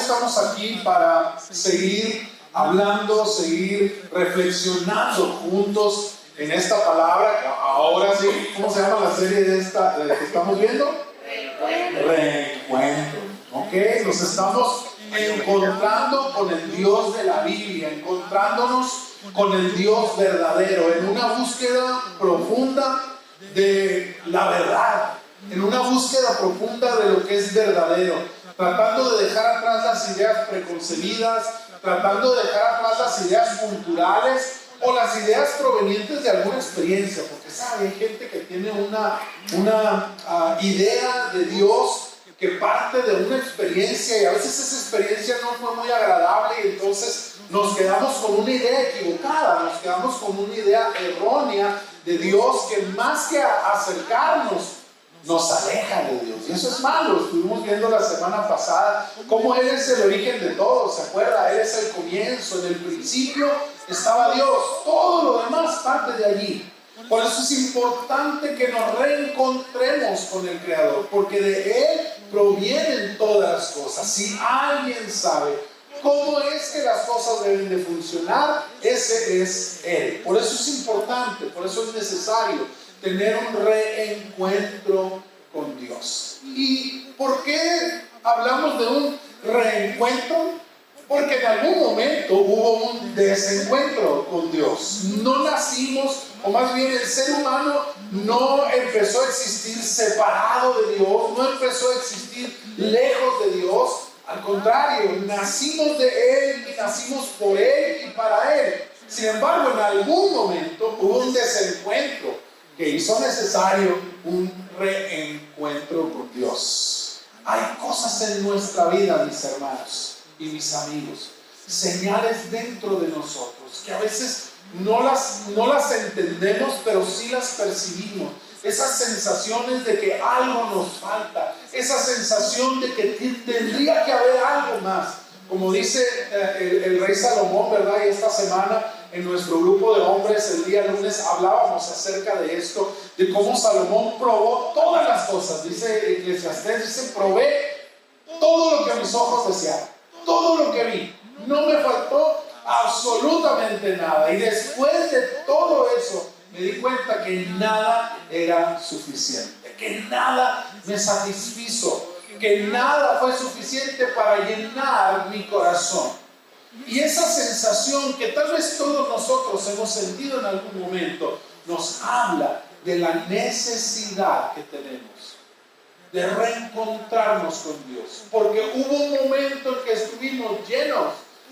estamos aquí para seguir hablando, seguir reflexionando juntos en esta palabra. Ahora sí, ¿cómo se llama la serie de que estamos viendo? Reencuentro. Ok, nos estamos encontrando con el Dios de la Biblia, encontrándonos con el Dios verdadero, en una búsqueda profunda de la verdad, en una búsqueda profunda de lo que es verdadero, tratando de dejar atrás las ideas preconcebidas, tratando de dejar atrás las ideas culturales o las ideas provenientes de alguna experiencia, porque sabe, hay gente que tiene una idea de Dios que parte de una experiencia, y a veces esa experiencia no fue muy agradable, y entonces nos quedamos con una idea equivocada, nos quedamos con una idea errónea de Dios, que más que acercarnos nos aleja de Dios, y eso es malo. Estuvimos viendo la semana pasada cómo Él es el origen de todo, ¿se acuerda? Él es el comienzo, en el principio estaba Dios, todo lo demás parte de allí. Por eso es importante que nos reencontremos con el Creador, porque de Él provienen todas las cosas. Si alguien sabe cómo es que las cosas deben de funcionar, ese es Él. Por eso es importante, por eso es necesario tener un reencuentro con Dios. ¿Y por qué hablamos de un reencuentro? Porque en algún momento hubo un desencuentro con Dios. No nacimos, o más bien el ser humano no empezó a existir separado de Dios, no empezó a existir lejos de Dios. Al contrario, nacimos de Él y nacimos por Él y para Él. Sin embargo, en algún momento hubo un desencuentro que hizo necesario un reencuentro con Dios. Hay cosas en nuestra vida, mis hermanos y mis amigos, señales dentro de nosotros que a veces no las entendemos, pero sí las percibimos. Esas sensaciones de que algo nos falta, esa sensación de que tendría que haber algo más. Como dice el rey Salomón, ¿verdad? Y esta semana en nuestro grupo de hombres, el día lunes, hablábamos acerca de esto, de cómo Salomón probó todas las cosas. Dice Eclesiastés, dice, probé todo lo que mis ojos deseaban, todo lo que vi, no me faltó absolutamente nada. Y después de todo eso, me di cuenta que nada era suficiente, que nada me satisfizo, que nada fue suficiente para llenar mi corazón. Y esa sensación que tal vez todos nosotros hemos sentido en algún momento, nos habla de la necesidad que tenemos de reencontrarnos con Dios. Porque hubo un momento en que estuvimos llenos,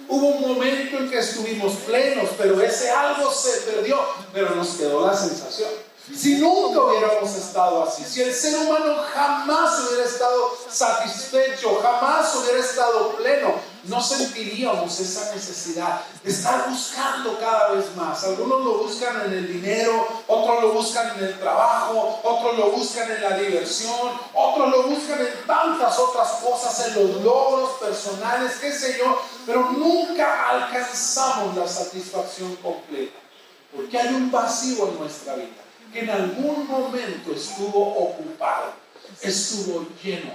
hubo un momento en que estuvimos plenos, pero ese algo se perdió, pero nos quedó la sensación. Si nunca hubiéramos estado así, si el ser humano jamás hubiera estado satisfecho, jamás hubiera estado pleno, no sentiríamos esa necesidad de estar buscando cada vez más. Algunos lo buscan en el dinero, otros lo buscan en el trabajo, otros lo buscan en la diversión, otros lo buscan en tantas otras cosas, en los logros personales, qué sé yo, pero nunca alcanzamos la satisfacción completa, porque hay un vacío en nuestra vida que en algún momento estuvo ocupado, estuvo lleno.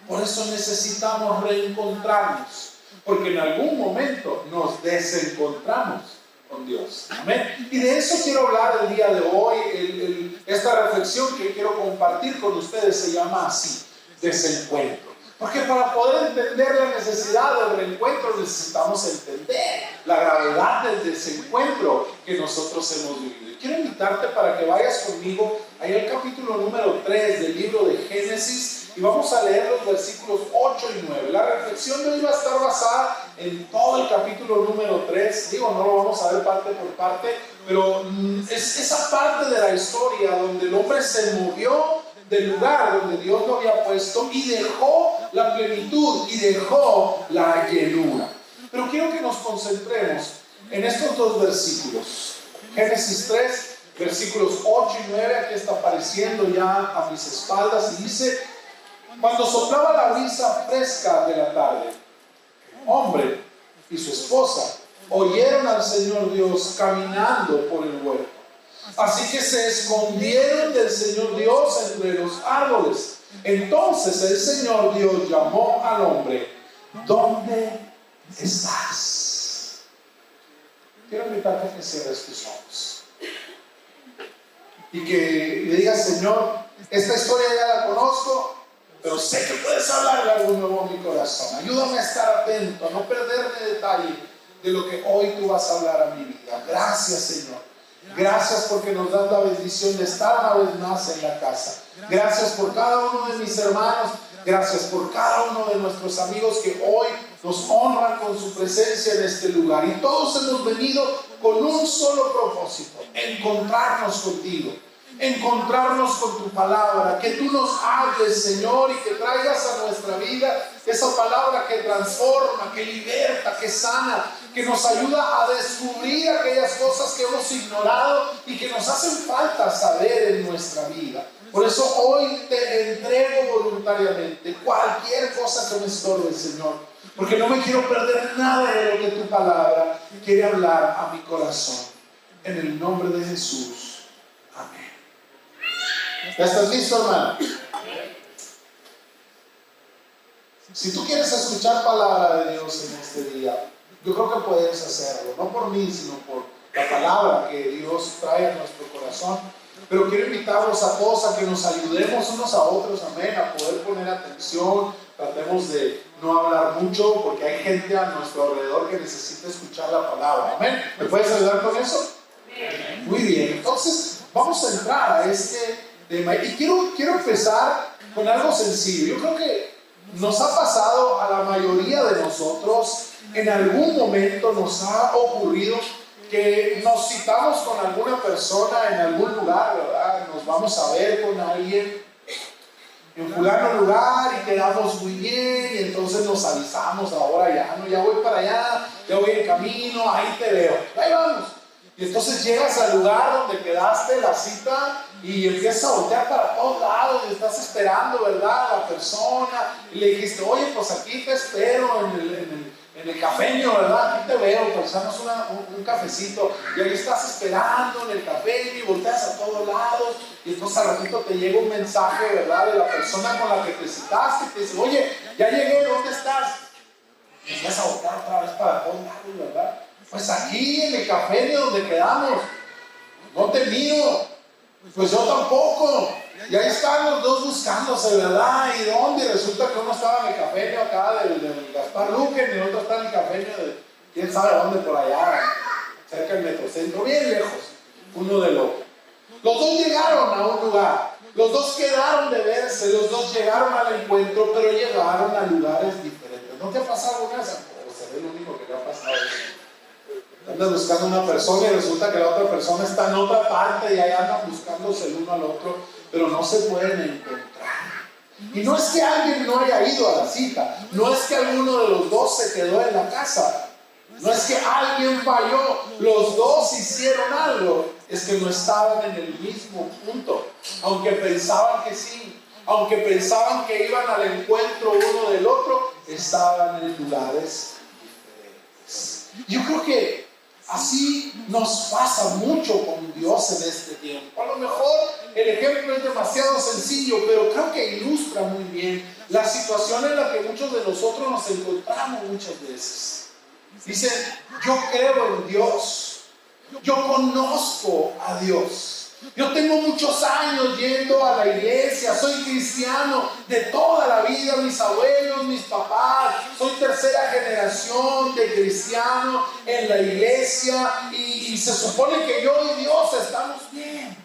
Por eso necesitamos reencontrarnos, porque en algún momento nos desencontramos con Dios. Amén. Y de eso quiero hablar el día de hoy. Esta reflexión que quiero compartir con ustedes se llama así: desencuentro. Porque para poder entender la necesidad del reencuentro necesitamos entender la gravedad del desencuentro que nosotros hemos vivido. Y quiero invitarte para que vayas conmigo ahí al capítulo número 3 del libro de Génesis, y vamos a leer los versículos 8 y 9. La reflexión de hoy va a estar basada en todo el capítulo número 3. Digo, no lo vamos a ver parte por parte, pero es esa parte de la historia donde el hombre se movió del lugar donde Dios lo había puesto y dejó la plenitud y dejó la llenura. Pero quiero que nos concentremos en estos dos versículos. Génesis 3, versículos 8 y 9, aquí está apareciendo ya a mis espaldas, y dice: cuando soplaba la brisa fresca de la tarde, hombre y su esposa oyeron al Señor Dios caminando por el huerto. Así que se escondieron del Señor Dios entre los árboles Entonces el Señor Dios llamó al hombre: ¿dónde estás? Quiero invitarte a que cierres tus ojos y que le digas: Señor, esta historia ya la conozco, pero sé que puedes hablarle algo nuevo a mi corazón. Ayúdame a estar atento, a no perderme detalle de lo que hoy tú vas a hablar a mi vida. Gracias, Señor. Gracias porque nos das la bendición de estar una vez más en la casa. Gracias por cada uno de mis hermanos. Gracias por cada uno de nuestros amigos que hoy nos honran con su presencia en este lugar. Y todos hemos venido con un solo propósito: encontrarnos contigo, encontrarnos con tu palabra, que tú nos hables, Señor, y que traigas a nuestra vida esa palabra que transforma, que liberta, que sana, que nos ayuda a descubrir aquellas cosas que hemos ignorado y que nos hacen falta saber en nuestra vida. Por eso hoy te entrego voluntariamente cualquier cosa que me estorbe, Señor, porque no me quiero perder nada de lo que tu palabra quiere hablar a mi corazón. En el nombre de Jesús. Amén. ¿Ya estás listo, hermano? Si tú quieres escuchar palabra de Dios en este día, yo creo que puedes hacerlo, no por mí, sino por la palabra que Dios trae a nuestro corazón. Pero quiero invitarlos a todos a que nos ayudemos unos a otros, amén, a poder poner atención. Tratemos de no hablar mucho, porque hay gente a nuestro alrededor que necesita escuchar la palabra, amén. ¿Me puedes ayudar con eso? Muy bien, entonces vamos a entrar a este tema. Y quiero empezar con algo sencillo. Yo creo que nos ha pasado a la mayoría de nosotros, en algún momento nos ha ocurrido que nos citamos con alguna persona en algún lugar, ¿verdad? Nos vamos a ver con alguien en fulano lugar y quedamos muy bien, y entonces nos avisamos: ahora ya voy para allá, ya voy en camino, ahí te veo, ahí vamos. Y entonces llegas al lugar donde quedaste la cita y empiezas a voltear para todos lados y estás esperando, ¿verdad?, a la persona, y le dijiste: oye, pues aquí te espero en el cafeño, ¿verdad? Aquí te veo, pues echamos un cafecito, y ahí estás esperando en el cafeño y volteas a todos lados, y entonces al ratito te llega un mensaje, ¿verdad?, de la persona con la que te citaste, y te dice: oye, ya llegué, ¿dónde estás? Y empiezas a voltear otra vez para todos lados, ¿verdad? Pues aquí en el cafeño donde quedamos. No te miro, pues yo tampoco. Y ahí están los dos buscándose, ¿verdad? ¿Y dónde? Y resulta que uno estaba en el cafeño acá del Gaspar Luque, y el otro está en el cafeño de quién sabe dónde, por allá, cerca del Metrocentro, bien lejos uno del otro. Los dos llegaron a un lugar, los dos quedaron de verse, los dos llegaron al encuentro, pero llegaron a lugares diferentes. ¿No te ha pasado alguna vez? O seré el único que le ha pasado eso. Andas buscando una persona y resulta que la otra persona está en otra parte, y ahí andan buscándose el uno al otro, pero no se pueden encontrar. Y no es que alguien no haya ido a la cita, no es que alguno de los dos se quedó en la casa, no es que alguien falló, los dos hicieron algo, es que no estaban en el mismo punto, aunque pensaban que sí, aunque pensaban que iban al encuentro uno del otro, estaban en lugares diferentes. Yo creo que así nos pasa mucho con Dios en este tiempo. A lo mejor el ejemplo es demasiado sencillo, pero creo que ilustra muy bien la situación en la que muchos de nosotros nos encontramos muchas veces. Dicen: yo creo en Dios, yo conozco a Dios, yo tengo muchos años yendo a la iglesia, soy cristiano de toda la vida, mis abuelos, mis papás, soy tercera generación de cristiano en la iglesia, y se supone que yo y Dios estamos bien.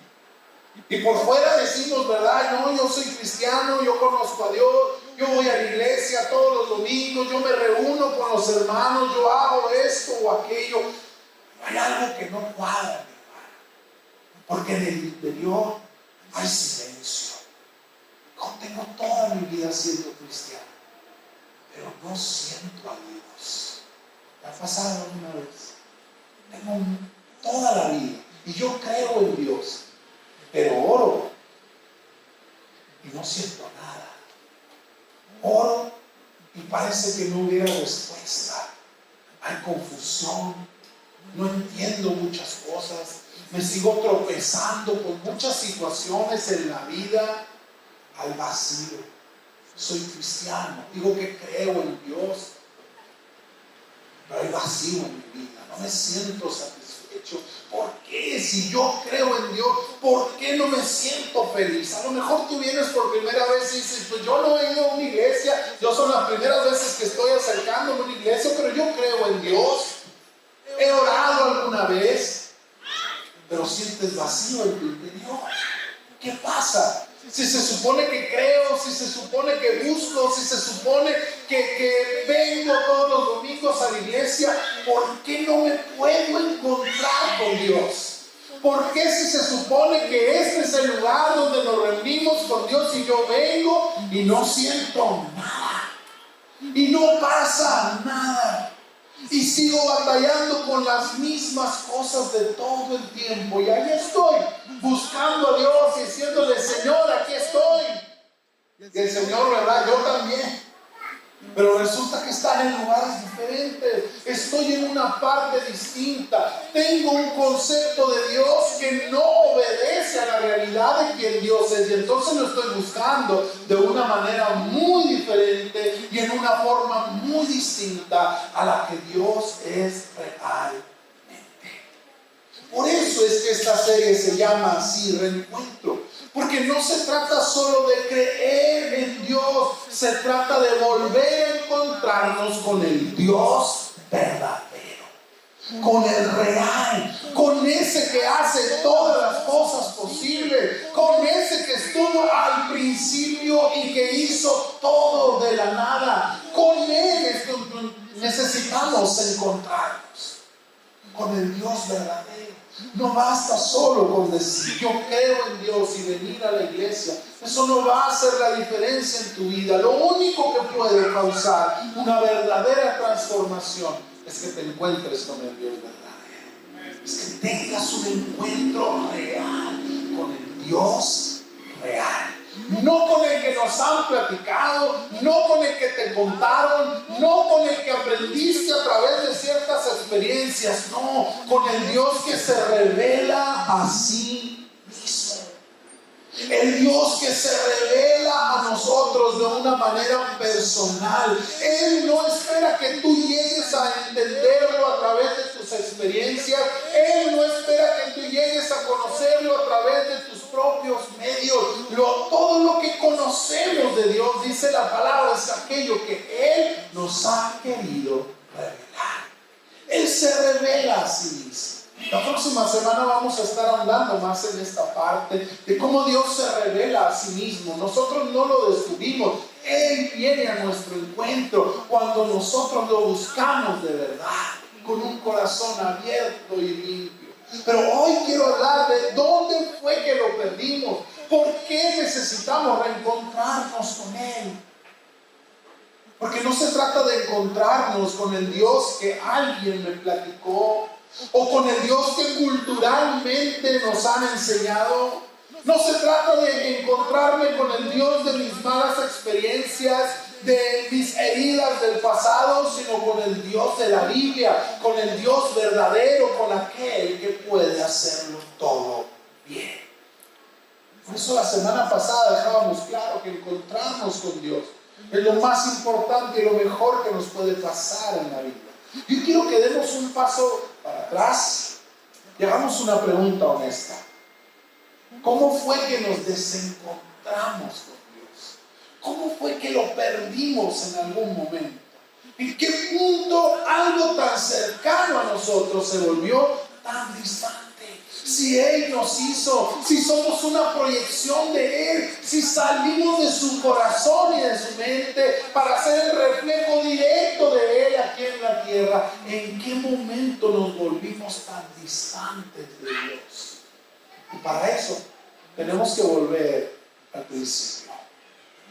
Y por fuera decimos, ¿verdad? No, yo soy cristiano, yo conozco a Dios, yo voy a la iglesia todos los domingos, yo me reúno con los hermanos, yo hago esto o aquello. Hay algo que no cuadra, porque en el interior hay silencio. Yo tengo toda mi vida siendo cristiano, pero no siento a Dios. ¿Me ha pasado una vez? Tengo toda la vida y yo creo en Dios, pero oro y no siento nada. Oro y parece que no hubiera respuesta. Hay confusión, no entiendo muchas cosas, me sigo tropezando con muchas situaciones en la vida. al vacío. Soy cristiano, digo que creo en Dios, pero hay vacío en mi vida, no me siento satisfecho. ¿Por qué? Si yo creo en Dios, ¿por qué no me siento feliz? A lo mejor tú vienes por primera vez y dices, pues yo no he ido a una iglesia, yo son las primeras veces que estoy acercándome a una iglesia, pero yo creo en Dios, he orado alguna vez, pero sientes vacío en tu interior. ¿Qué pasa? Si se supone que creo, si se supone que busco, si se supone que vengo todos los domingos a la iglesia, ¿por qué no me puedo encontrar con Dios? ¿Por qué si se supone que este es el lugar donde nos reunimos con Dios y yo vengo y no siento nada? Y no pasa nada. Y sigo batallando con las mismas cosas de todo el tiempo. Y ahí estoy, buscando a Dios y diciéndole, Señor, aquí estoy. Y el Señor, ¿verdad? Yo también. Pero resulta que están en lugares diferentes. Estoy en una parte distinta. Tengo un concepto de Dios que no obedece a la realidad de quien Dios es. Y entonces lo estoy buscando de una manera muy diferente y en una forma muy distinta a la que Dios es realmente. Por eso es que esta serie se llama así, Reencuentro. Porque no se trata solo de creer en Dios, se trata de volver a encontrarnos con el Dios verdadero, con el real, con ese que hace todas las cosas posibles, con ese que estuvo al principio y que hizo todo de la nada. Con Él es que necesitamos encontrarnos, con el Dios verdadero. No basta solo con decir yo creo en Dios y venir a la iglesia. Eso no va a hacer la diferencia en tu vida. Lo único que puede causar una verdadera transformación es que te encuentres con el Dios verdadero. Es que tengas un encuentro real con el Dios real. No con el que nos han platicado, no con el que te contaron, no con el que aprendiste a través de ciertas experiencias, no, con el Dios que se revela a sí mismo. El Dios que se revela a nosotros de una manera personal. Él no espera que tú llegues a entenderlo a través de tus experiencias. Él no espera que tú llegues a conocerlo a través de tus propios medios. Todo lo que conocemos de Dios, dice la palabra, es aquello que Él nos ha querido revelar. Él se revela a sí mismo. La próxima semana vamos a estar ahondando más en esta parte de cómo Dios se revela a sí mismo. Nosotros no lo descubrimos. Él viene a nuestro encuentro cuando nosotros lo buscamos de verdad, con un corazón abierto y limpio. Pero hoy quiero hablar de dónde fue que lo perdimos, por qué necesitamos reencontrarnos con Él. Porque no se trata de encontrarnos con el Dios que alguien me platicó o con el Dios que culturalmente nos han enseñado. No se trata de encontrarme con el Dios de mis malas experiencias, de mis heridas del pasado, sino con el Dios de la Biblia, con el Dios verdadero, con aquel que puede hacerlo todo bien. Por eso la semana pasada dejábamos claro que encontrarnos con Dios es lo más importante y lo mejor que nos puede pasar en la vida. Yo quiero que demos un paso para atrás y hagamos una pregunta honesta. ¿Cómo fue que nos desencontramos con Dios? ¿Cómo fue que lo perdimos en algún momento? ¿En qué punto algo tan cercano a nosotros se volvió tan distante? Si Él nos hizo, si somos una proyección de Él, si salimos de su corazón y de su mente para ser el reflejo directo de Él aquí en la tierra, ¿en qué momento nos volvimos tan distantes de Dios? Y para eso tenemos que volver al principio.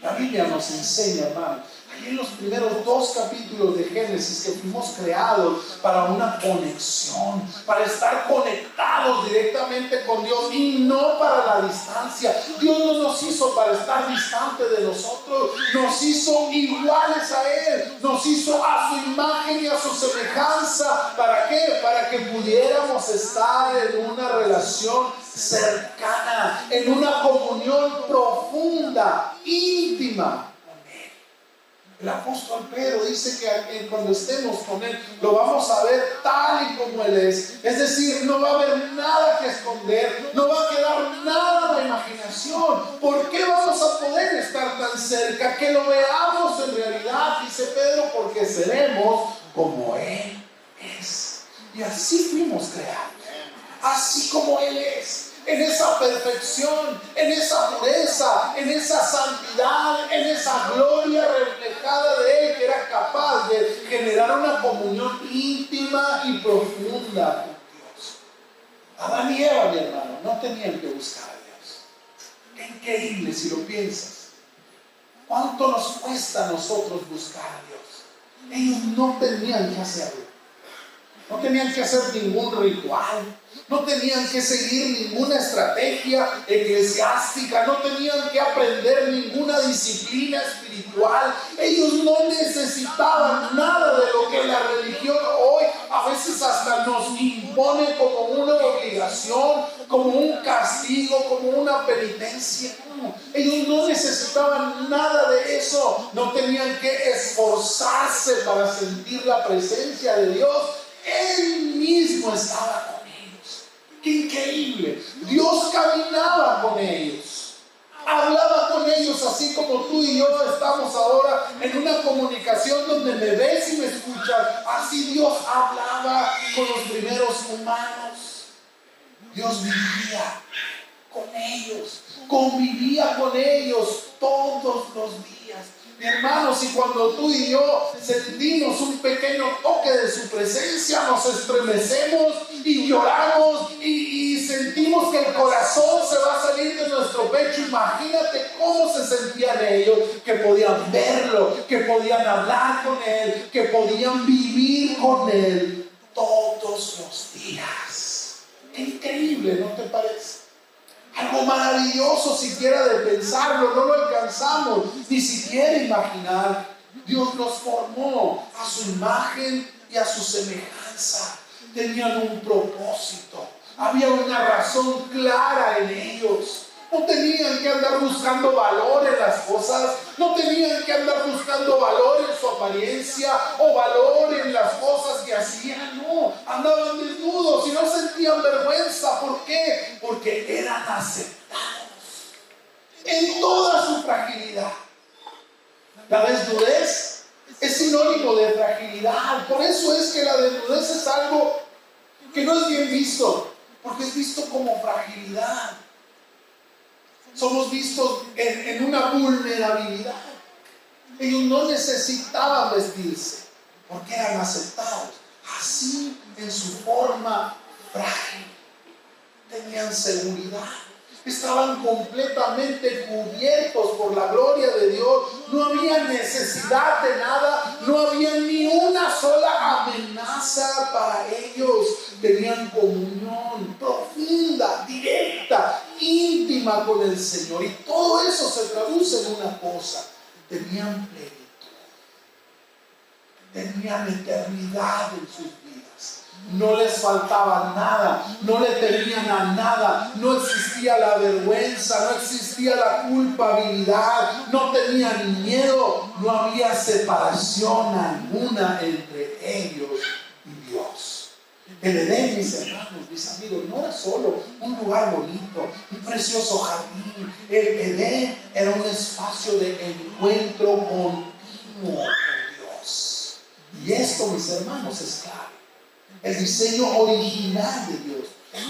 La Biblia nos enseña, hermano, ahí en los primeros 2 capítulos de Génesis, que fuimos creados para una conexión, para estar conectados directamente con Dios y no para la distancia. Dios no nos hizo para estar distantes de nosotros, nos hizo iguales a Él, nos hizo a su imagen y a su semejanza. ¿Para qué? Para que pudiéramos estar en una relación cercana, en una comunión profunda, íntima. El apóstol Pedro dice que cuando estemos con Él lo vamos a ver tal y como Él es. Es decir, no va a haber nada que esconder, no va a quedar nada de imaginación. ¿Por qué vamos a poder estar tan cerca? Que lo veamos en realidad, dice Pedro, porque seremos como Él es. Y así fuimos creados, así como Él es. En esa perfección, en esa pureza, en esa santidad, en esa gloria reflejada de Él, que era capaz de generar una comunión íntima y profunda con Dios. Adán y Eva, mi hermano, no tenían que buscar a Dios. Qué increíble si lo piensas. ¿Cuánto nos cuesta a nosotros buscar a Dios? Ellos no tenían que hacerlo. No tenían que hacer ningún ritual, no tenían que seguir ninguna estrategia eclesiástica, no tenían que aprender ninguna disciplina espiritual. Ellos no necesitaban nada de lo que la religión hoy a veces hasta nos impone como una obligación, como un castigo, como una penitencia. No, ellos no necesitaban nada de eso, no tenían que esforzarse para sentir la presencia de Dios. Él mismo estaba con ellos. ¡Qué increíble! Dios caminaba con ellos, hablaba con ellos, así como tú y yo estamos ahora en una comunicación donde me ves y me escuchas. Así Dios hablaba con los primeros humanos. Dios vivía con ellos, convivía con ellos todos los días. Mi hermano, si cuando tú y yo sentimos un pequeño toque de su presencia, nos estremecemos y lloramos y sentimos que el corazón se va a salir de nuestro pecho, imagínate cómo se sentían ellos, que podían verlo, que podían hablar con Él, que podían vivir con Él todos los días. Qué increíble, ¿no te parece? Algo maravilloso siquiera de pensarlo, no lo alcanzamos ni siquiera imaginar. Dios los formó a su imagen y a su semejanza. Tenían un propósito, había una razón clara en ellos. No tenían que andar buscando valor en las cosas, no tenían que andar buscando valor en su apariencia o valor en las cosas que hacían. No, andaban desnudos y no sentían vergüenza. ¿Por qué? Porque eran aceptados en toda su fragilidad. La desnudez es sinónimo de fragilidad. Por eso es que la desnudez es algo que no es bien visto, porque es visto como fragilidad. Somos vistos en una vulnerabilidad. Ellos no necesitaban vestirse porque eran aceptados así en su forma frágil. Tenían seguridad, estaban completamente cubiertos por la gloria de Dios. No había necesidad de nada, no había ni una sola amenaza para ellos. Tenían comunión profunda, directa, íntima con el Señor, y todo eso se traduce en una cosa: tenían plenitud, tenían eternidad en sus vidas. No les faltaba nada, no le temían a nada, no existía la vergüenza, no existía la culpabilidad, no tenían miedo, no había separación alguna entre ellos y Dios. El Edén, mis hermanos, mis amigos, no era solo un lugar bonito, un precioso jardín. El Edén era un espacio de encuentro continuo con Dios. Y esto, mis hermanos, es clave. El diseño original de Dios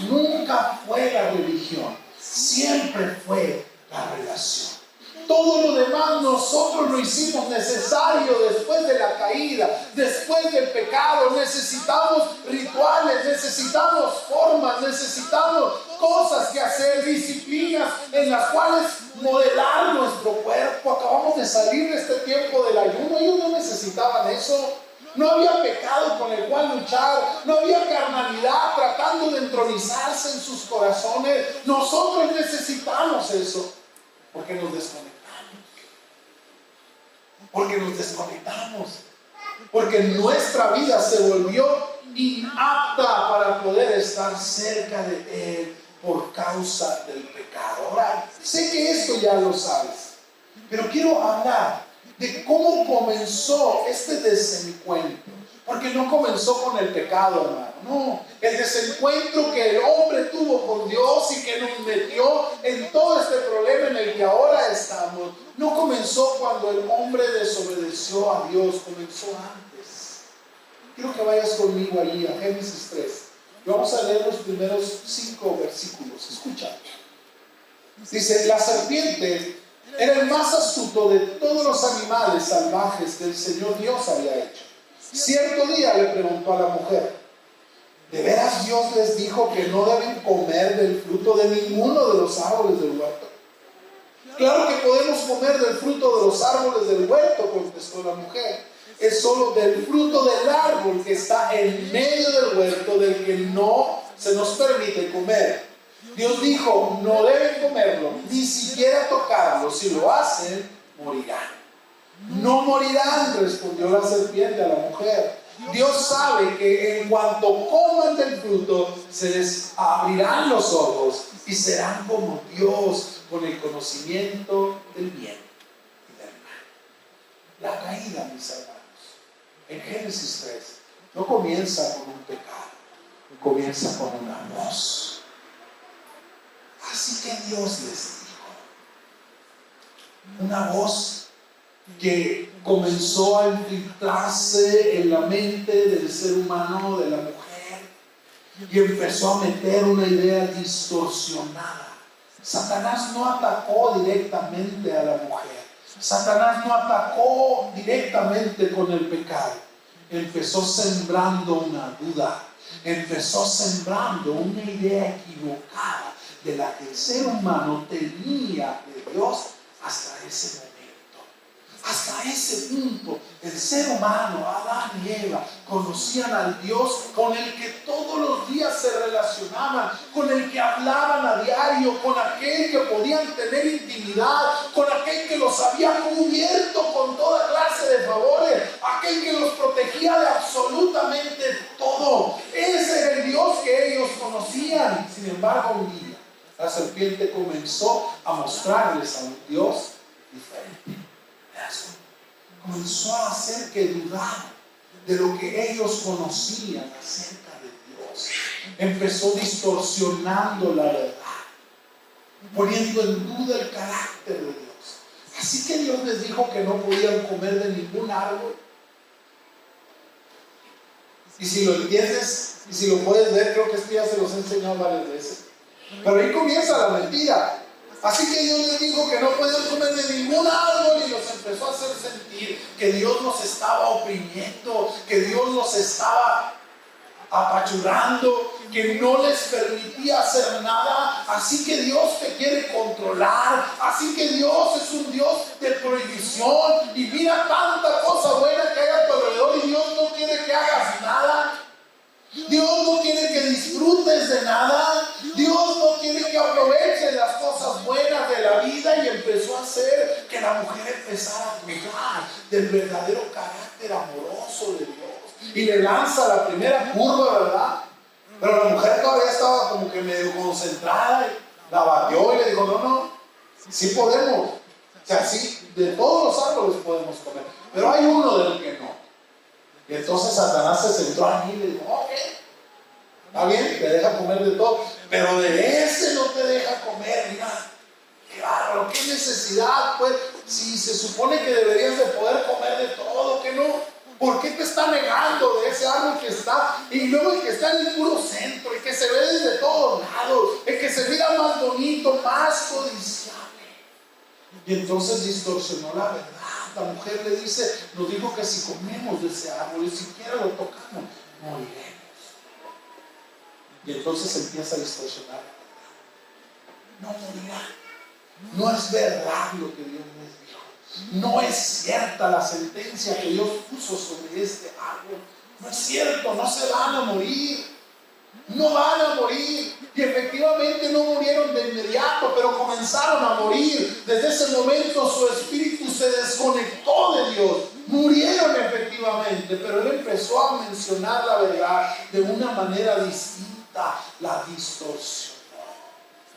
nunca fue la religión, siempre fue la relación. Todo lo demás nosotros lo hicimos necesario después de la caída, después del pecado. Necesitamos rituales, necesitamos formas, necesitamos cosas que hacer, disciplinas en las cuales modelar nuestro cuerpo. Acabamos de salir de este tiempo del ayuno, ellos no necesitaban eso. No había pecado con el cual luchar, no había carnalidad tratando de entronizarse en sus corazones. Nosotros necesitamos eso porque nos desconectamos. Porque nuestra vida se volvió inapta para poder estar cerca de Él por causa del pecado. Ahora, sé que esto ya lo sabes, pero quiero hablar de cómo comenzó este desencuentro. Porque no comenzó con el pecado, hermano. No, el desencuentro que el hombre tuvo con Dios y que nos metió en todo este problema en el que ahora estamos, no comenzó cuando el hombre desobedeció a Dios, comenzó antes. Quiero que vayas conmigo allí a Génesis 3. Y vamos a leer los primeros 5 versículos. Escucha. Dice: la serpiente era el más astuto de todos los animales salvajes que el Señor Dios había hecho. Cierto día le preguntó a la mujer: ¿de veras Dios les dijo que no deben comer del fruto de ninguno de los árboles del huerto? Claro que podemos comer del fruto de los árboles del huerto, contestó la mujer. Es solo del fruto del árbol que está en medio del huerto del que no se nos permite comer. Dios dijo: no deben comerlo, ni siquiera tocarlo. Si lo hacen, morirán. No morirán, respondió la serpiente a la mujer. Dios sabe que en cuanto coman del fruto, se les abrirán los ojos y serán como Dios, con el conocimiento del bien y del mal. La caída, mis hermanos, en Génesis 3, no comienza con un pecado, comienza con una voz. Así que Dios les dijo, una voz que comenzó a infiltrarse en la mente del ser humano, de la mujer, y empezó a meter una idea distorsionada. Satanás no atacó directamente a la mujer, Satanás no atacó directamente con el pecado. Empezó sembrando una duda, empezó sembrando una idea equivocada de la que el ser humano tenía de Dios hasta ese momento. Hasta ese punto, el ser humano, Adán y Eva, conocían al Dios con el que todos los días se relacionaban, con el que hablaban a diario, con aquel que podían tener intimidad, con aquel que los había cubierto con toda clase de favores, aquel que los protegía de absolutamente todo. Ese era el Dios que ellos conocían. Sin embargo, un día, la serpiente comenzó a mostrarles a un Dios diferente. Comenzó a hacer que dudaran de lo que ellos conocían acerca de Dios. Empezó distorsionando la verdad, poniendo en duda el carácter de Dios. Así que Dios les dijo que no podían comer de ningún árbol. Y si lo entiendes y si lo puedes ver, creo que esto ya se los he enseñado varias veces. Pero ahí comienza la mentira. Así que Dios les dijo que no podían comer de ningún árbol y los empezó a hacer sentir que Dios los estaba oprimiendo, que Dios los estaba apachurrando, que no les permitía hacer nada. Así que Dios te quiere controlar, así que Dios es un Dios de prohibición. Y mira tanta cosa buena que hay a tu alrededor y Dios no quiere que hagas nada. Dios no quiere que disfrutes de nada. Dios no quiere que aproveches las cosas buenas de la vida. Y empezó a hacer que la mujer empezara a dudar del verdadero carácter amoroso de Dios. Y le lanza la primera curva, ¿verdad? Pero la mujer todavía estaba como que medio concentrada. Y la batió y le dijo: no, sí podemos. O sea, sí, de todos los árboles podemos comer, pero hay uno del que no. Y entonces Satanás se centró a mí y le dijo: ok, está bien, te deja comer de todo, pero de ese no te deja comer. Mira, qué bárbaro, qué necesidad, pues, si se supone que deberías de poder comer de todo, que no. ¿Por qué te está negando de ese árbol que está? Y luego el que está en el puro centro, el que se ve desde todos lados, el que se mira más bonito, más codiciable. Y entonces distorsionó la verdad. La mujer le dice: nos dijo que si comemos de ese árbol y siquiera lo tocamos, moriremos. Y entonces empieza a distorsionar. No morirá. No es verdad lo que Dios les dijo. No es cierta la sentencia que Dios puso sobre este árbol. No es cierto, no se van a morir. No van a morir. Y efectivamente no murieron de inmediato, pero comenzaron a morir. Desde ese momento su espíritu se desconectó de Dios. Murieron efectivamente, pero él empezó a mencionar la verdad de una manera distinta. La distorsionó.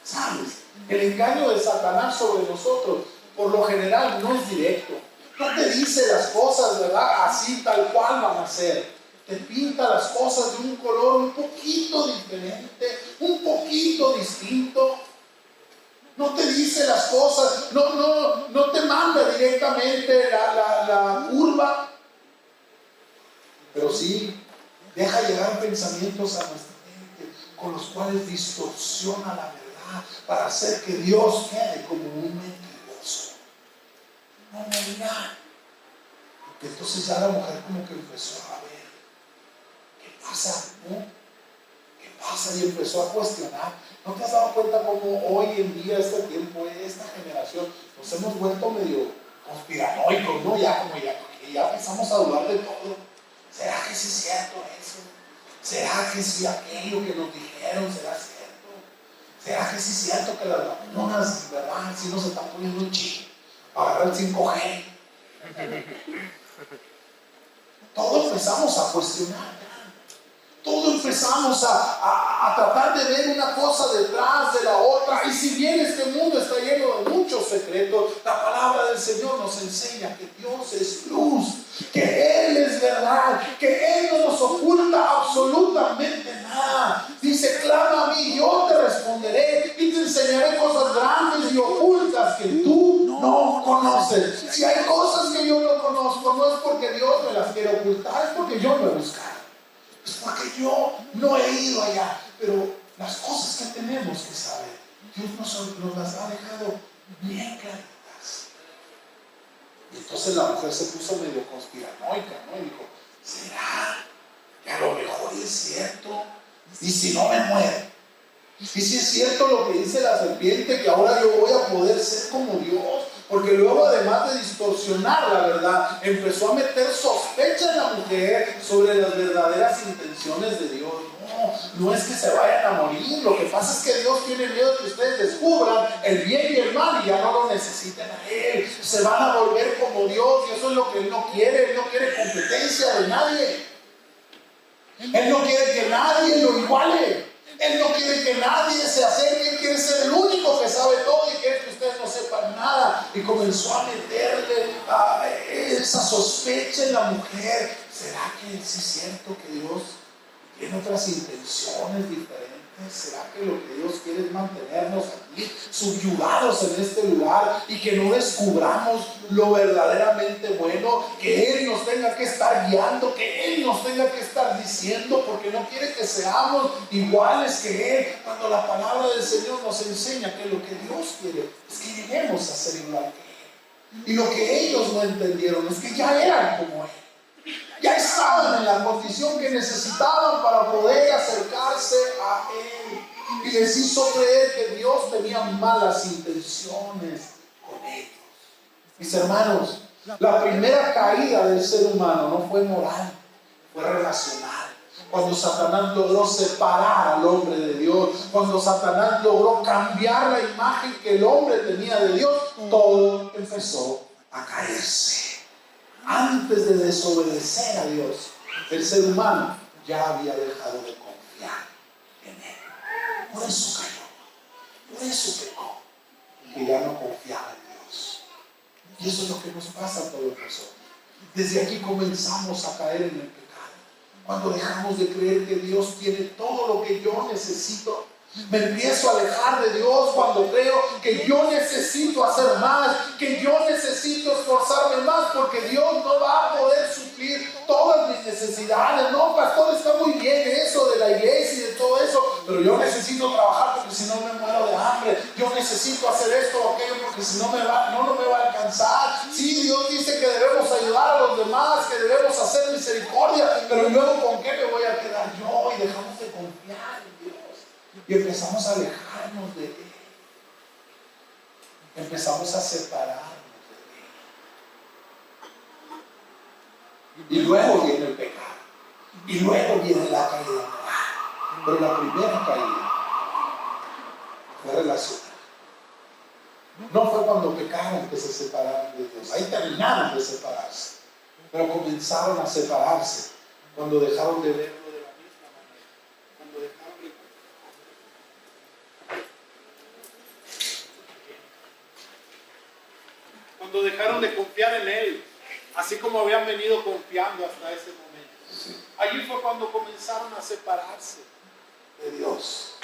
¿Sabes? El engaño de Satanás sobre nosotros, por lo general, no es directo. No te dice las cosas, ¿verdad? Así, tal cual van a ser. Te pinta las cosas de un color un poquito diferente, un poquito distinto. No te dice las cosas, no te manda directamente la curva, pero sí deja llegar pensamientos a nuestra mente con los cuales distorsiona la verdad para hacer que Dios quede como un mentiroso. No, mira. Entonces ya la mujer como que empezó a ver, ¿qué pasa? ¿No? ¿Qué pasa? Y empezó a cuestionar. ¿No te has dado cuenta cómo hoy en día, este tiempo, esta generación, nos hemos vuelto medio conspiranoicos, ¿no? Ya empezamos a dudar de todo. ¿Será que sí es cierto eso? ¿Será que sí aquello que nos dijeron será cierto? ¿Será que sí es cierto que las vacunas, verdad, sí nos están poniendo un chip para agarrar el 5G? Todo empezamos a cuestionar. Todo empezamos a tratar de ver una cosa detrás de la otra. Y si bien este mundo está lleno de muchos secretos, la palabra del Señor nos enseña que Dios es luz, que Él es verdad, que Él no nos oculta absolutamente nada. Dice, clama a mí, yo te responderé y te enseñaré cosas grandes y ocultas que tú no conoces. Si hay cosas que yo no conozco, no es porque Dios me las quiere ocultar, es porque yo no he buscado. Es porque yo no he ido allá. Pero las cosas que tenemos que saber, Dios nos las ha dejado bien claritas. Y entonces la mujer se puso medio conspiranoica, ¿no? Y dijo, ¿será que a lo mejor es cierto? ¿Y si no me muero? ¿Y si es cierto lo que dice la serpiente, que ahora yo voy a poder ser como Dios? Porque luego, además de distorsionar la verdad, empezó a meter sospecha en la mujer sobre las verdaderas intenciones de Dios. No es que se vayan a morir. Lo que pasa es que Dios tiene miedo de que ustedes descubran el bien y el mal y ya no lo necesiten a Él. Se van a volver como Dios y eso es lo que Él no quiere. Él no quiere competencia de nadie. Él no quiere que nadie lo iguale. Él no quiere que nadie se acerque. Él quiere ser el único que sabe todo y quiere que ustedes no sepan nada. Y comenzó a meterle esa sospecha en la mujer. ¿Será que sí es cierto que Dios tiene otras intenciones diferentes? ¿Será que lo que Dios quiere es mantenernos aquí subyugados en este lugar y que no descubramos lo verdaderamente bueno? Que Él nos tenga que estar guiando, que Él nos tenga que estar diciendo, porque no quiere que seamos iguales que Él, cuando la palabra del Señor nos enseña que lo que Dios quiere es que lleguemos a ser igual que Él. Y lo que ellos no entendieron es que ya eran como Él. Ya estaban en la condición que necesitaban para poder acercarse a Él. Y les hizo creer que Dios tenía malas intenciones con ellos. Mis hermanos, la primera caída del ser humano no fue moral, fue relacional. Cuando Satanás logró separar al hombre de Dios, cuando Satanás logró cambiar la imagen que el hombre tenía de Dios, todo empezó a caerse. Antes de desobedecer a Dios, el ser humano ya había dejado de confiar en Él. Por eso cayó, por eso pecó, que ya no confiaba en Dios. Y eso es lo que nos pasa a todos nosotros. Desde aquí comenzamos a caer en el pecado. Cuando dejamos de creer que Dios tiene todo lo que yo necesito. Me empiezo a alejar de Dios cuando creo que yo necesito hacer más, que yo necesito esforzarme más, porque Dios no va a poder suplir todas mis necesidades. No, pastor, está muy bien eso de la iglesia y de todo eso, pero yo necesito trabajar porque si no me muero de hambre. Yo necesito hacer esto o aquello porque si no, no me va a alcanzar. Sí, Dios dice que debemos ayudar a los demás, que debemos hacer misericordia, pero luego ¿con qué me voy a quedar yo? Y dejamos de confiar en Dios. Y empezamos a alejarnos de Él. Empezamos a separarnos de Él. Y luego viene el pecado. Y luego viene la caída moral. Pero la primera caída fue relacional. No fue cuando pecaron que se separaron de Dios. Ahí terminaron de separarse. Pero comenzaron a separarse cuando dejaron de verlo de la misma manera. Cuando dejaron de dejaron de confiar en Él, así como habían venido confiando hasta ese momento. Allí fue cuando comenzaron a separarse de Dios.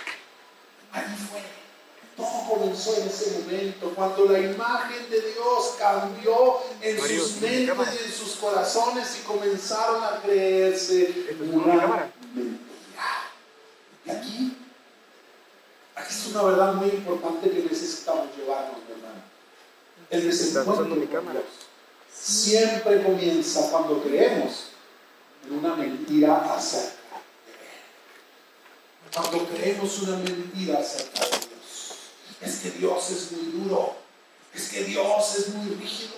Allí fue. Todo comenzó en ese momento, cuando la imagen de Dios cambió en sus mentes y en sus corazones y comenzaron a creerse una mentira. Y aquí es una verdad muy importante que necesitamos llevarnos, hermano. El desencuentro con Dios siempre comienza cuando creemos en una mentira acerca de Él. Cuando creemos una mentira acerca de Dios. Es que Dios es muy duro, es que Dios es muy rígido,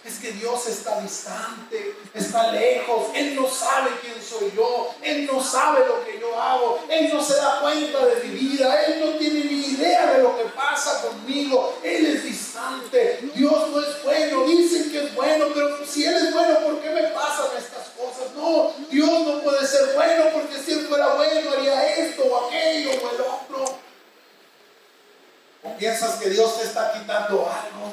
es que Dios está distante, está lejos, Él no sabe quién soy yo, Él no sabe lo que yo hago, Él no se da cuenta de mi vida, Él no tiene ni idea de lo que pasa conmigo, Él es distante, Dios no es bueno, dicen que es bueno, pero si Él es bueno, ¿por qué me pasan estas cosas? No, Dios no puede ser bueno porque si Él fuera bueno haría esto o aquello o el otro. ¿O piensas que Dios te está quitando algo?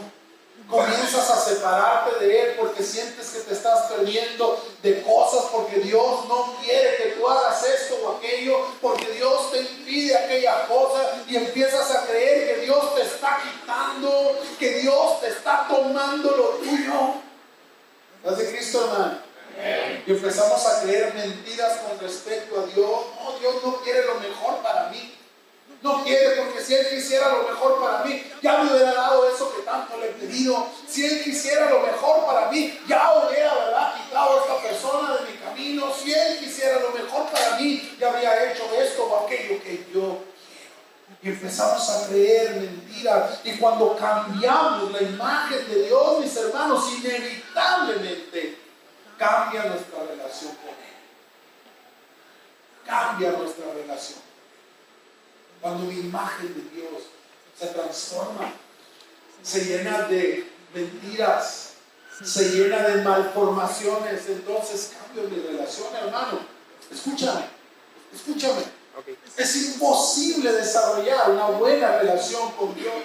Comienzas a separarte de Él porque sientes que te estás perdiendo de cosas, porque Dios no quiere que tú hagas esto o aquello, porque Dios te impide aquella cosa y empiezas a creer que Dios te está quitando, que Dios te está tomando lo tuyo. ¿Estás de Cristo, hermano? Y empezamos a creer mentiras con respecto a Dios. No, Dios no quiere lo mejor para mí. No quiere, porque si Él quisiera lo mejor para mí, ya me hubiera dado eso que tanto le he pedido. Si Él quisiera lo mejor para mí, ya hubiera, ¿verdad?, quitado a esta persona de mi camino. Si Él quisiera lo mejor para mí, ya habría hecho esto o aquello que yo quiero. Y empezamos a creer mentiras. Y cuando cambiamos la imagen de Dios, mis hermanos, inevitablemente cambia nuestra relación con Él. Cambia nuestra relación. Cuando mi imagen de Dios se transforma, se llena de mentiras, se llena de malformaciones, entonces cambio mi relación, hermano. Escúchame. Okay. Es imposible desarrollar una buena relación con Dios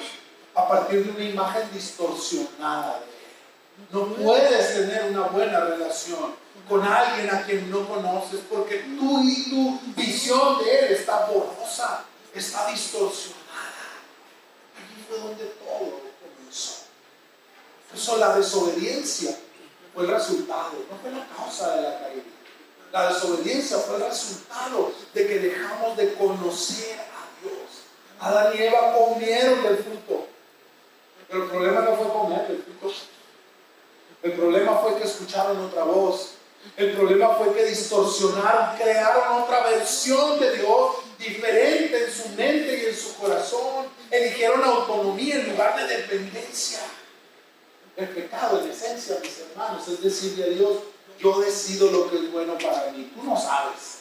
a partir de una imagen distorsionada de Él. No puedes tener una buena relación con alguien a quien no conoces, porque tú y tu visión de Él está borrosa. Está distorsionada. Allí fue donde todo comenzó. Por eso la desobediencia fue el resultado, no fue la causa de la caída. La desobediencia fue el resultado de que dejamos de conocer a Dios. Adán y Eva comieron del fruto, pero el problema no fue comer del fruto. El problema fue que escucharon otra voz. El problema fue que distorsionaron, crearon otra versión de Dios diferente en su mente y en su corazón. Eligieron autonomía en lugar de dependencia. El pecado, en esencia, mis hermanos, es decirle a Dios: yo decido lo que es bueno para mí. Tú no sabes.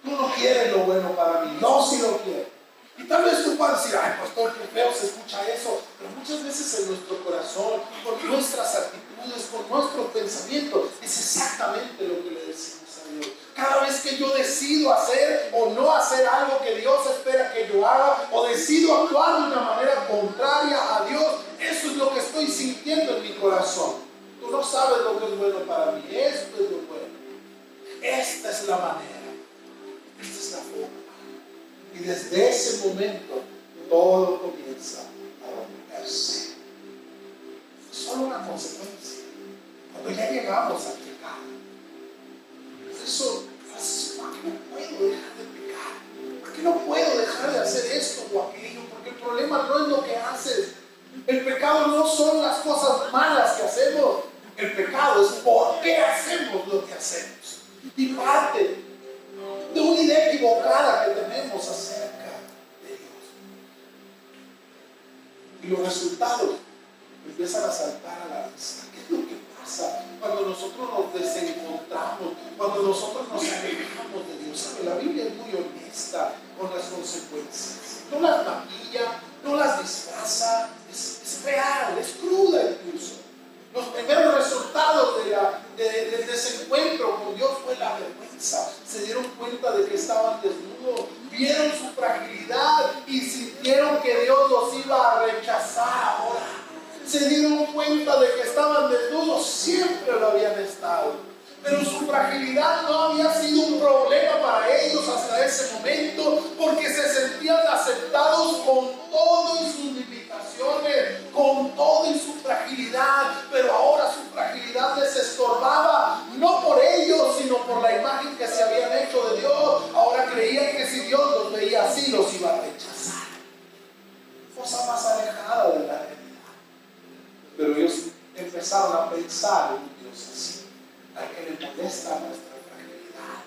Tú no quieres lo bueno para mí. Yo sí lo quiero. Y tal vez tú puedas decir: ay, pastor, qué feo se escucha eso. Pero muchas veces en nuestro corazón, con nuestras actitudes, con nuestros pensamientos, es exactamente lo que le decimos a Dios. Cada vez que yo decido hacer o no hacer algo que Dios espera que yo haga, o decido actuar de una manera contraria a Dios, eso es lo que estoy sintiendo en mi corazón. Tú no sabes lo que es bueno para mí. Esto es lo bueno. Esta es la manera. Esta es la forma. Y desde ese momento todo comienza a romperse. Es solo una consecuencia. Cuando ya llegamos al pecado, eso, ¿por qué no puedo dejar de pecar? ¿Por qué no puedo dejar de hacer esto o aquello? Porque el problema no es lo que haces. El pecado no son las cosas malas que hacemos. El pecado es por qué hacemos lo que hacemos. Y parte de una idea equivocada que tenemos acerca de Dios. Y los resultados empiezan a saltar a la vista. ¿Qué es lo que pasa cuando nosotros nos desencontramos, cuando nosotros nos alejamos de Dios? ¿Sabe? La Biblia es muy honesta con las consecuencias. No las maquilla, no las disfraza, es real, es cruda incluso. Los primeros resultados del desencuentro con Dios fue la vergüenza. Se dieron cuenta de que estaban desnudos, vieron su fragilidad y sintieron que Dios los iba a rechazar ahora. Se dieron cuenta de que habían estado. Pero su fragilidad no había sido un problema para ellos hasta ese momento, porque se sentían aceptados con todo y sus limitaciones, con todo y su fragilidad. Pero ahora su fragilidad les estorbaba, no por ellos, sino por la imagen que se habían hecho de Dios. Ahora creían que si Dios los veía así, los iba a rechazar. Cosa más alejada de la realidad. Pero ellos empezaron a pensar en un Dios así, al que le molesta nuestra fragilidad,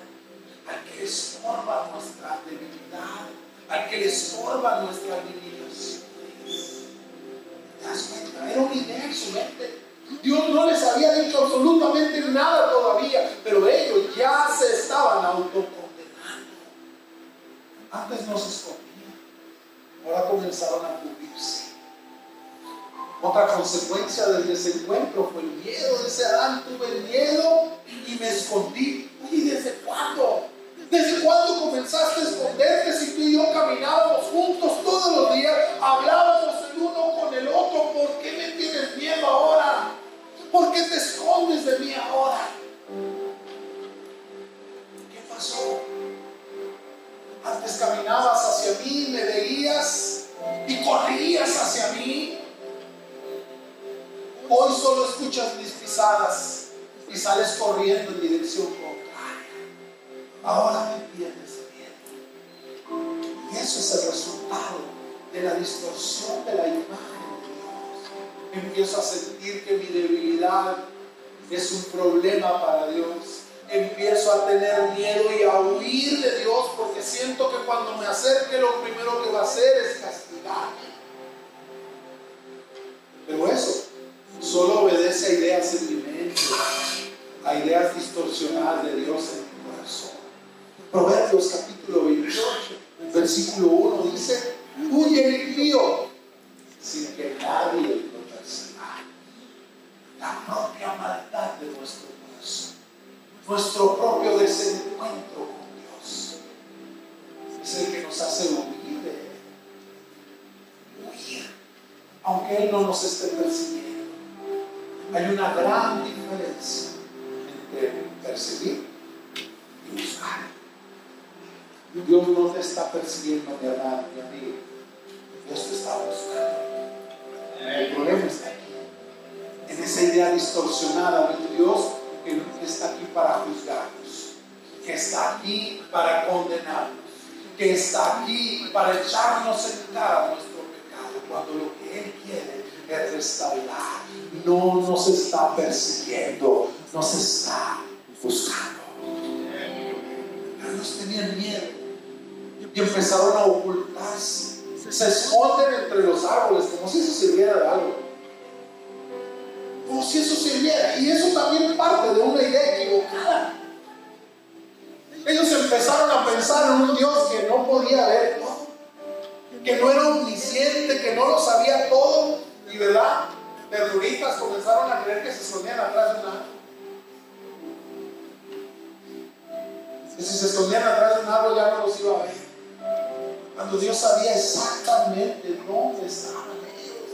al que le estorba nuestra debilidad, al que le estorba nuestras limitaciones. ¿Te das cuenta? Era una idea en su mente. Dios no les había dicho absolutamente nada todavía, pero ellos ya se estaban autocondenando. Antes no se escondían, ahora comenzaron a cubrirse. Otra consecuencia del desencuentro fue el miedo. Dice Adán: tuve miedo y me escondí. ¿Y desde cuándo? ¿Desde cuándo comenzaste a esconderte si tú y yo caminábamos juntos todos los días? Hablábamos el uno con el otro. ¿Por qué me tienes miedo ahora? ¿Por qué te escondes de mí ahora? ¿Qué pasó? Antes caminabas hacia mí, me veías y corrías hacia mí. Hoy solo escuchas mis pisadas y sales corriendo en dirección contraria. Ahora me tienes miedo. Y eso es el resultado de la distorsión de la imagen de Dios. Empiezo a sentir que mi debilidad es un problema para Dios. Empiezo a tener miedo y a huir de Dios, porque siento que cuando me acerque lo primero que va a hacer es castigarme. Pero eso solo obedece a ideas en mi mente, a ideas distorsionadas de Dios en mi corazón. Proverbios capítulo 28, versículo 1 dice: huye el impío sin que nadie lo persiga. La propia maldad de nuestro corazón, nuestro propio desencuentro con Dios, es el que nos hace huir de Él. Huir, aunque Él no nos esté persiguiendo. Hay una gran diferencia entre perseguir y buscar. Dios no te está persiguiendo, mi hermano, mi amigo. Dios te está buscando. El problema está aquí, en esa idea distorsionada de Dios, que no está aquí para juzgarnos, que está aquí para condenarnos, que está aquí para echarnos en cara nuestro pecado, cuando lo que Él quiere es restaurar. No nos está persiguiendo, nos está buscando. Pero ellos tenían miedo y empezaron a ocultarse. Se esconden entre los árboles como si eso sirviera de algo, como si eso sirviera. Y eso también parte de una idea equivocada. Ellos empezaron a pensar en un Dios que no podía ver todo, que no era omnisciente, que no lo sabía todo. Y verdad, verduritas comenzaron a creer que se escondían atrás de un árbol. Que si se escondían atrás de un árbol ya no los iba a ver, cuando Dios sabía exactamente dónde estaban ellos.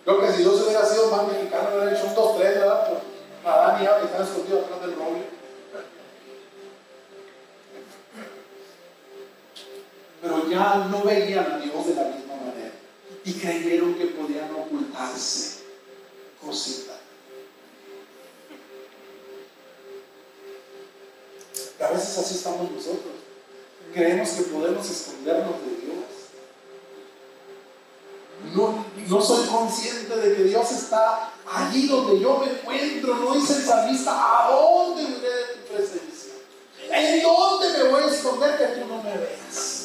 Creo que si Dios hubiera sido más mexicano, hubiera hecho un 2-3, ¿verdad? Por Adán y Eva que están escondidos atrás del roble. Pero ya no veían a Dios de la misma manera y creyeron que podían ocultarse cositas. Y a veces así estamos nosotros. Creemos que podemos escondernos de Dios. No soy consciente de que Dios está allí donde yo me encuentro. No dice el salmista: ¿a dónde iré de tu presencia? ¿En dónde me voy a esconder que tú no me veas?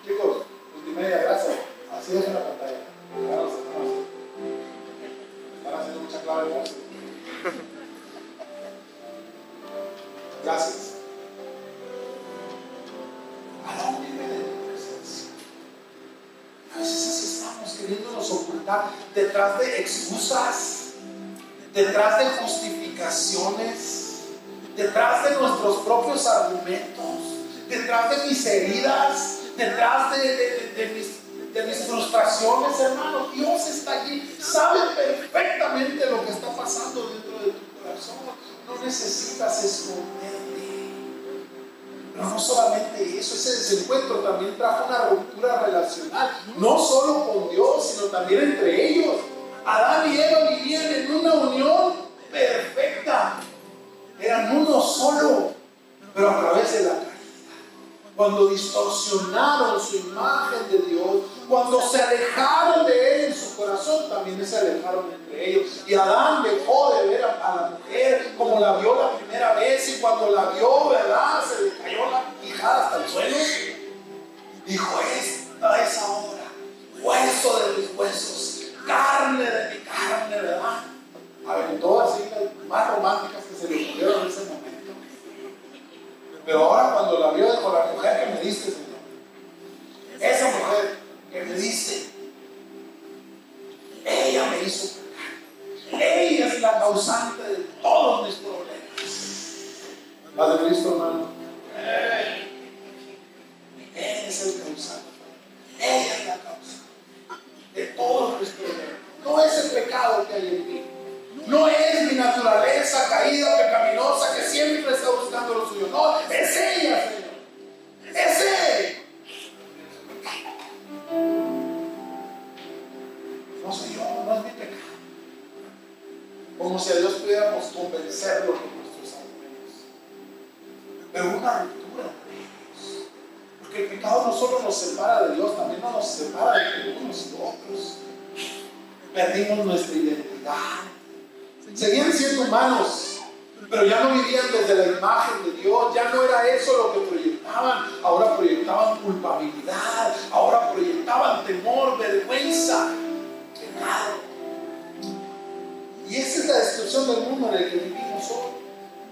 Chicos, multimedia, gracias. Así es en la pantalla. Están haciendo mucha clave de voz. Gracias. ¿A dónde iré de tu presencia? A veces así estamos, queriéndonos ocultar detrás de excusas, detrás de justificaciones, detrás de nuestros propios argumentos, detrás de mis heridas, detrás de mis frustraciones, hermano. Dios está allí, sabe perfectamente lo que está pasando dentro de tu corazón. No necesitas esconderte. Pero no solamente eso, ese desencuentro también trajo una ruptura relacional, no solo con Dios, sino también entre ellos. Adán y Eva vivían en una unión perfecta, eran uno solo, pero a través de la caída. Cuando distorsionaron su imagen de Dios, cuando se alejaron de Él en su corazón, también se alejaron entre ellos. Y Adán dejó de ver a la mujer como la vio la primera vez, y cuando la vio, ¿verdad?, se le cayó la quijada hasta el suelo. Dijo: esta es ahora hueso de mis huesos, carne de mi carne, ¿verdad? Aventó así las más románticas que se le ocurrieron en ese momento. Pero ahora cuando la vio, dijo: la mujer que me diste, Señor, esa mujer que me diste, ella me hizo pecar. Ella es la causante de todos mis problemas. ¿Has visto, hermano? Él es el causante. Ella es la causa de todos mis problemas. No es el pecado que hay en mí. No es mi naturaleza caída, pecaminosa, que siempre está buscando lo suyo. No, es ella, Señor. Es Él. No soy yo, no es mi pecado. Como si a Dios pudiéramos convencerlo con nuestros argumentos. Pero una ruptura entre ellos. Porque el pecado no solo nos separa de Dios, también nos separa de unos y otros. Perdimos nuestra identidad. Seguían siendo humanos, pero ya no vivían desde la imagen de Dios. Ya no era eso lo que proyectaban. Ahora proyectaban culpabilidad, ahora proyectaban temor, vergüenza, pecado. Y esa es la destrucción del mundo en el que vivimos hoy.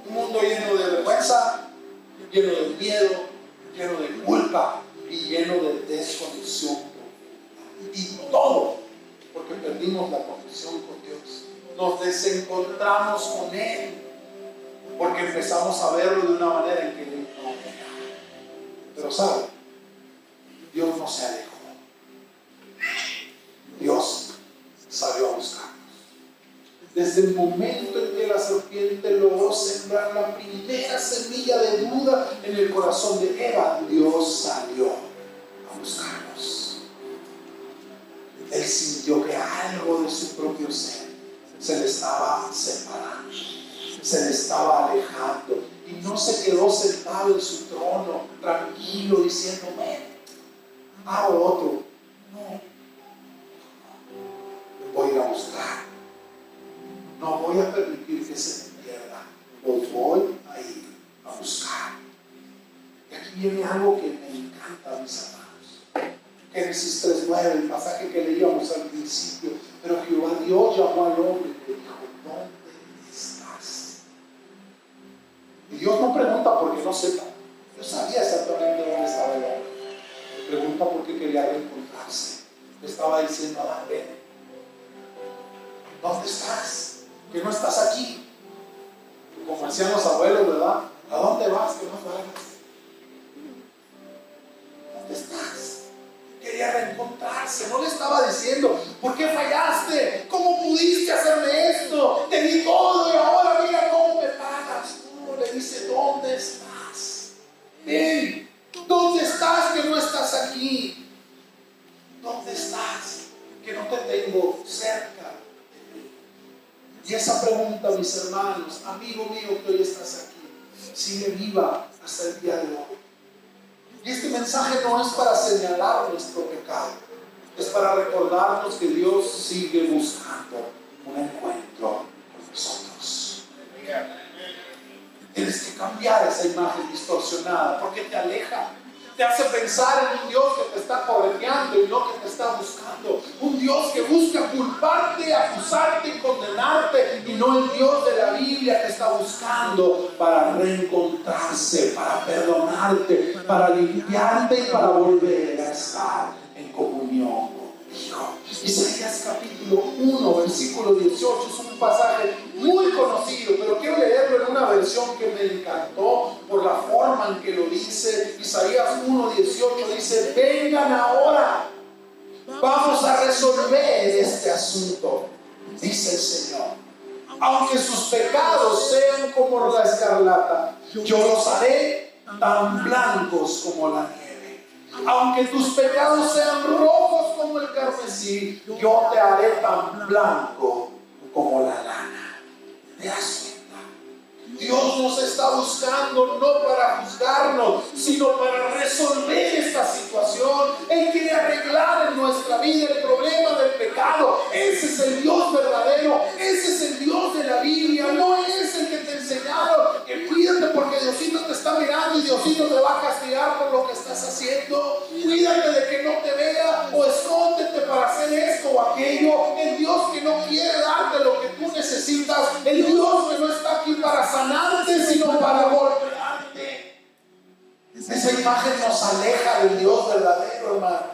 Un mundo lleno de vergüenza, lleno de miedo, lleno de culpa y lleno de desconexión. Y todo porque perdimos la conexión con Dios. Nos desencontramos con Él porque empezamos a verlo de una manera en que Él no era. Pero ¿sabe? Dios no se alejó. Dios salió a buscarnos. Desde el momento en que la serpiente logró sembrar la primera semilla de duda en el corazón de Eva, Dios salió a buscarnos. Él sintió que algo de su propio ser se le estaba separando, se le estaba alejando, y no se quedó sentado en su trono tranquilo diciendo: ven, hago otro. No, voy a ir a buscar, no voy a permitir que se me pierda, los voy a ir a buscar. Y aquí viene algo que me encanta, mis hermanos. Génesis 3:9, el pasaje que leíamos al principio. Pero Jehová Dios llamó al hombre y le dijo: ¿dónde estás? Y Dios no pregunta porque no sepa. Dios sabía exactamente dónde estaba el hombre. Le pregunta porque quería reencontrarse. Le estaba diciendo: Adán, ven, ¿dónde estás? Que no estás aquí. Como decían los abuelos, ¿verdad? ¿A dónde vas que no vayas? ¿Dónde estás? Quería reencontrarse. No le estaba diciendo: ¿por qué fallaste? ¿Cómo pudiste hacerme esto? Te di todo y ahora mira cómo me pagas. No, le dice: ¿dónde estás? Ven, ¿dónde estás que no estás aquí? ¿Dónde estás que no te tengo cerca de mí? Y esa pregunta, mis hermanos, amigo mío que hoy estás aquí, sigue viva hasta el día de hoy. Y este mensaje no es para señalar nuestro pecado, es para recordarnos que Dios sigue buscando un encuentro con nosotros. Tienes que cambiar esa imagen distorsionada porque te aleja, te hace pensar en un Dios que te está correteando y no que te está buscando. Un Dios que busca culparte, acusarte y condenarte, y no el Dios de la Biblia que está buscando para reencontrarse, para perdonarte, para limpiarte y para volver a estar en comunión contigo. Isaías capítulo 1, versículo 18 es un pasaje muy conocido, pero quiero leerlo en una versión que me encantó por la forma en que lo dice. Isaías Isaías 1:18 dice: vengan ahora, vamos a resolver este asunto, dice el Señor. Aunque sus pecados sean como la escarlata, yo los haré tan blancos como la nieve. Aunque tus pecados sean rojos como el carmesí, yo te haré tan blanco como la lana. ¿Te das cuenta? Dios nos está buscando no para juzgarnos, sino para resolver esta situación. Él quiere arreglar en nuestra vida el problema del pecado. Ese es el Dios verdadero, ese es el Dios de la Biblia. No es el que te enseñaron que cuídate porque Diosito te está mirando y Diosito te va a castigar por lo que estás haciendo. Cuídate de que no te vea, o escóndete para hacer esto o aquello. El Dios que no quiere darte lo que tú necesitas, el Dios que no está aquí para sanarte, sino para golpearte. Esa imagen nos aleja del Dios verdadero, hermano.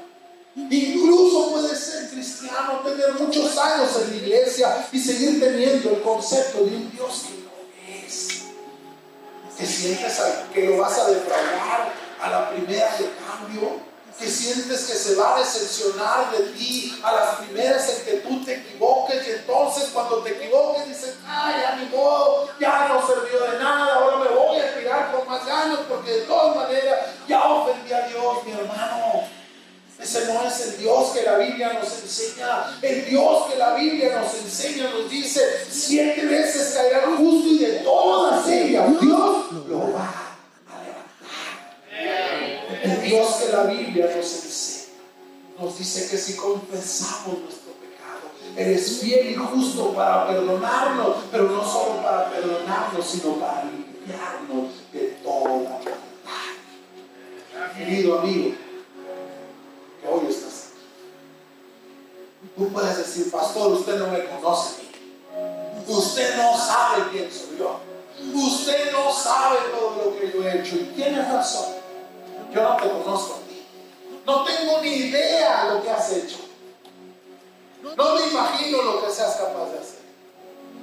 Incluso puedes ser cristiano, tener muchos años en la iglesia y seguir teniendo el concepto de un Dios que no es. Que sientes que lo vas a defraudar a la primera de cambio. Que sientes que se va a decepcionar de ti a las primeras en que tú te equivoques, y entonces cuando te equivoques dices: ay, ya ni modo, ya no sirvió de nada, ahora me voy a tirar con más ganas porque de todas maneras ya ofendí a Dios. Mi hermano, ese no es el Dios que la Biblia nos enseña. El Dios que la Biblia nos enseña nos dice: 7 veces caerá el justo y de todas ellas Dios lo va a levantar. El Dios que la Biblia nos enseña nos dice que si confesamos nuestro pecado, Él es fiel y justo para perdonarnos, pero no solo para perdonarnos, sino para limpiarnos de toda maldad. Querido amigo, que hoy estás aquí, tú puedes decir: pastor, usted no me conoce a mí, usted no sabe quién soy yo, usted no sabe todo lo que yo he hecho. Y tienes razón, yo no te conozco a ti, no tengo ni idea de lo que has hecho, no me imagino lo que seas capaz de hacer,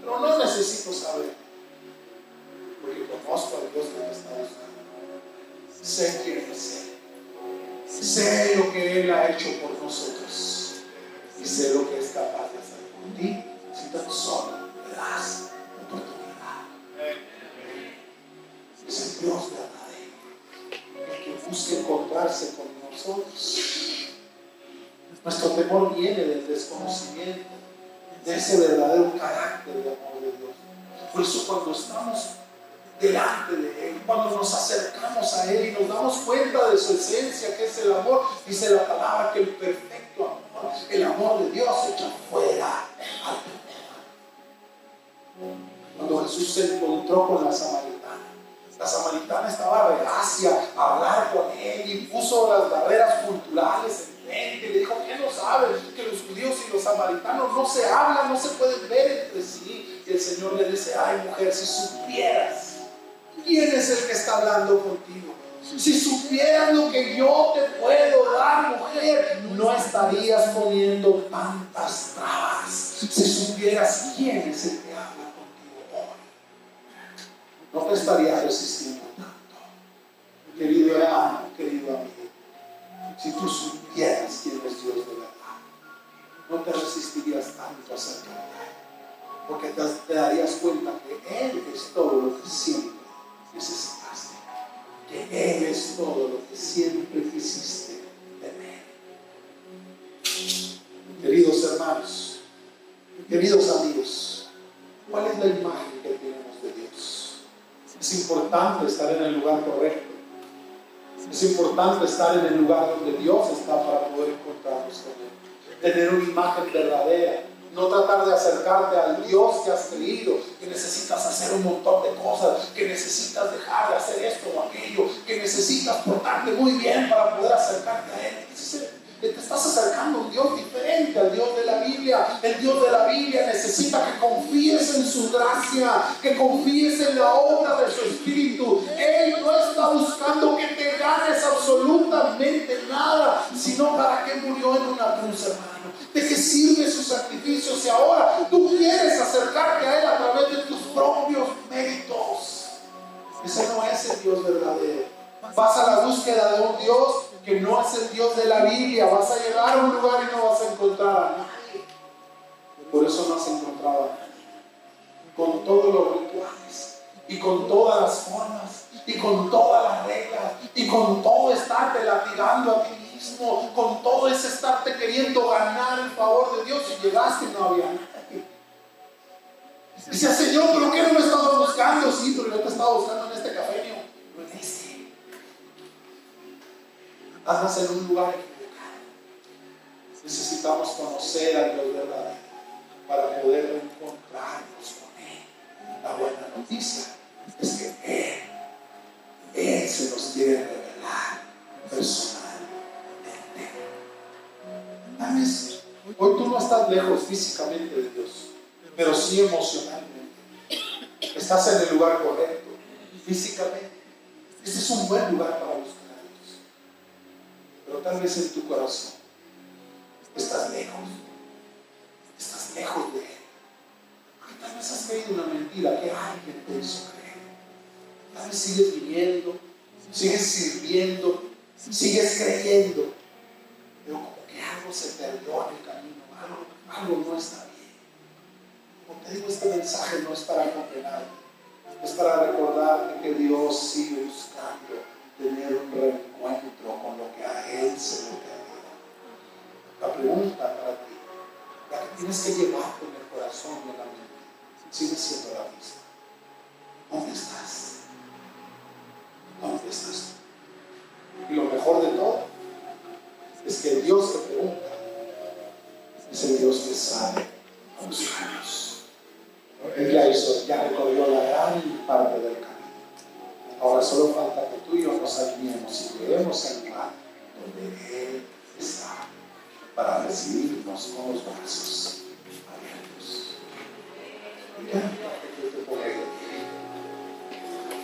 pero no necesito saber, porque conozco al Dios que me está buscando. Sé quién es Él, sé lo que Él ha hecho por nosotros y sé lo que es capaz de hacer por ti si tan solo le das oportunidad. Es el Dios verdadero, el que busca encontrarse con nosotros. Nuestro temor viene del desconocimiento de ese verdadero carácter de amor de Dios. Por eso cuando estamos delante de Él, cuando nos acercamos a Él y nos damos cuenta de su esencia, que es el amor, dice la palabra que el perfecto amor, el amor de Dios, echa fuera al pecado. Cuando Jesús se encontró con la samaritana estaba reacia a hablar con Él y puso las barreras culturales en frente. Le dijo: ¿qué no sabes que los judíos y los samaritanos no se hablan, no se pueden ver entre sí? Y el Señor le dice: ay, mujer, si supieras quién es el que está hablando contigo, si supieras lo que yo te puedo dar, mujer, no estarías poniendo tantas trabas. Si supieras quién es el que habla contigo hoy, no te estarías resistiendo tanto. Querido hermano, querido amigo, si tú supieras quién es Dios de verdad, no te resistirías tanto a acercarte a Él, porque te darías cuenta que Él es todo lo que siempre necesitaste, que Él es todo lo que siempre quisiste tener. Queridos hermanos, queridos amigos, ¿cuál es la imagen que tenemos de Dios? Es importante estar en el lugar correcto. Es importante estar en el lugar donde Dios está para poder encontrarnos con Él. Tener una imagen verdadera. No tratar de acercarte al Dios que has creído, que necesitas hacer un montón de cosas, que necesitas dejar de hacer esto o aquello, que necesitas portarte muy bien para poder acercarte a Él. Te estás acercando a un Dios diferente al Dios de la Biblia. El Dios de la Biblia necesita que confíes en su gracia, que confíes en la obra de su Espíritu. Él no está buscando que te ganes absolutamente nada, sino para que murió en una cruz, hermano. ¿De qué sirve su sacrificio si ahora tú quieres acercarte a Él a través de tus propios méritos? Ese no es el Dios verdadero. Vas a la búsqueda de un Dios que no es el Dios de la Biblia. Vas a llegar a un lugar y no vas a encontrar a nadie. Por eso no has encontrado a nadie. Con todos los rituales y con todas las formas y con todas las reglas y con todo estarte latigando a ti mismo, con todo ese estarte queriendo ganar el favor de Dios, y llegaste y no había nadie. Dice, Señor, ¿pero qué no me estaba buscando? Sí, pero yo te estaba buscando en este café, no en este. Andas en un lugar equivocado. Necesitamos conocer al Dios verdadero para poder encontrarnos con Él. La buena noticia es que Él se nos quiere revelar personalmente. Tal vez hoy tú no estás lejos físicamente de Dios, pero sí emocionalmente. Estás en el lugar correcto, físicamente. Este es un buen lugar para buscar a Dios. Pero tal vez en tu corazón estás lejos de Él. Porque tal vez has creído una mentira que alguien te hizo creer. Tal vez sigues viviendo, sigues sirviendo, sigues creyendo, pero como que algo se perdió en el camino, algo no está bien. Como te digo, este mensaje no es para condenarte, es para recordarte que Dios sigue buscando tener un reencuentro con lo que a Él se le perdió. La pregunta para ti, la que tienes que llevar en el corazón y en la mente, sigue siendo la misma. ¿Dónde estás? ¿Dónde estás? Y lo mejor de todo es que el Dios que pregunta es el Dios que sabe buscarnos. Él ya recorrió la gran parte del camino. Ahora solo falta que tú y yo nos alineemos y queremos entrar donde Él está para recibirnos con los brazos abiertos. Y quiero que te pongas